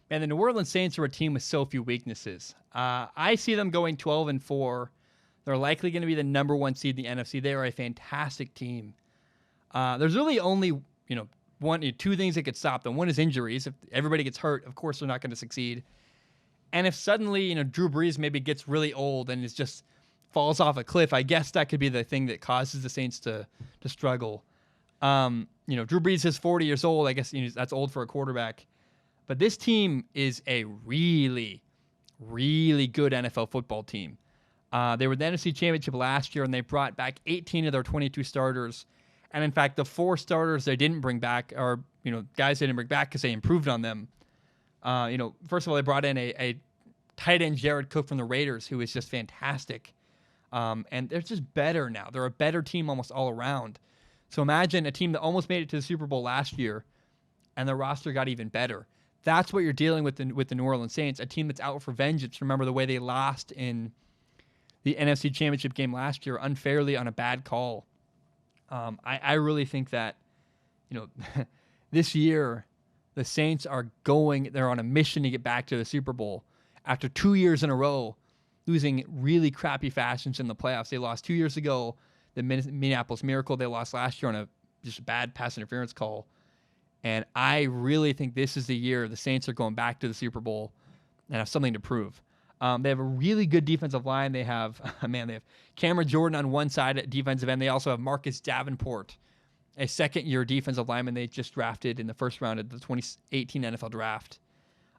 Man, the New Orleans Saints are a team with so few weaknesses. I see them going 12-4. They're likely going to be the number one seed in the NFC. They are a fantastic team. There's really only two things that could stop them. One is injuries. If everybody gets hurt, of course they're not going to succeed. And if suddenly Drew Brees maybe gets really old and is just falls off a cliff, I guess that could be the thing that causes the Saints to struggle. Drew Brees is 40 years old. I guess that's old for a quarterback. But this team is a really, really good NFL football team. They were the NFC Championship last year, and they brought back 18 of their 22 starters. And in fact, the 4 starters they didn't bring back are guys they didn't bring back because they improved on them. First of all, they brought in a tight end, Jared Cook from the Raiders, who is just fantastic. And they're just better now. They're a better team almost all around. So imagine a team that almost made it to the Super Bowl last year, and the roster got even better. That's what you're dealing with the New Orleans Saints, a team that's out for vengeance. Remember the way they lost in the NFC Championship game last year unfairly on a bad call. I really think that, this year the Saints they're on a mission to get back to the Super Bowl after 2 years in a row losing really crappy fashions in the playoffs. They lost 2 years ago, the Minneapolis Miracle. They lost last year on just a bad pass interference call. And I really think this is the year the Saints are going back to the Super Bowl and have something to prove. They have a really good defensive line. They have Cameron Jordan on one side at defensive end. They also have Marcus Davenport, a second-year defensive lineman they just drafted in the first round of the 2018 NFL Draft.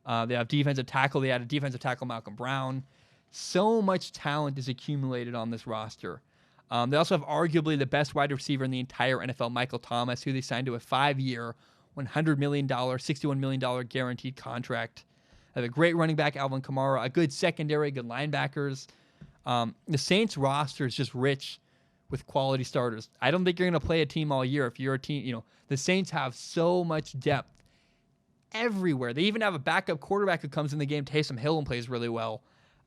They have defensive tackle. They added defensive tackle Malcolm Brown. So much talent is accumulated on this roster. They also have arguably the best wide receiver in the entire NFL, Michael Thomas, who they signed to a 5-year, $100 million, $61 million guaranteed contract. They have a great running back, Alvin Kamara, a good secondary, good linebackers. The Saints roster is just rich with quality starters. I don't think you're going to play a team all year if you're a team. The Saints have so much depth everywhere. They even have a backup quarterback who comes in the game, Taysom Hill, and plays really well.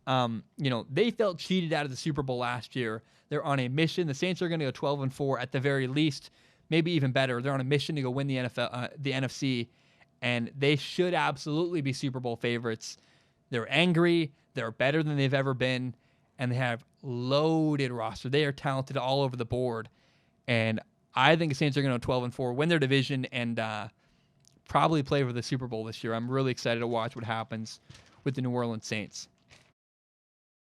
They felt cheated out of the Super Bowl last year. They're on a mission. The Saints are going to go 12-4 at the very least, maybe even better. They're on a mission to go win the NFC, and they should absolutely be Super Bowl favorites. They're angry. They're better than they've ever been, and they have loaded roster. They are talented all over the board, and I think the Saints are going to go 12-4, win their division, and probably play for the Super Bowl this year. I'm really excited to watch what happens with the New Orleans Saints.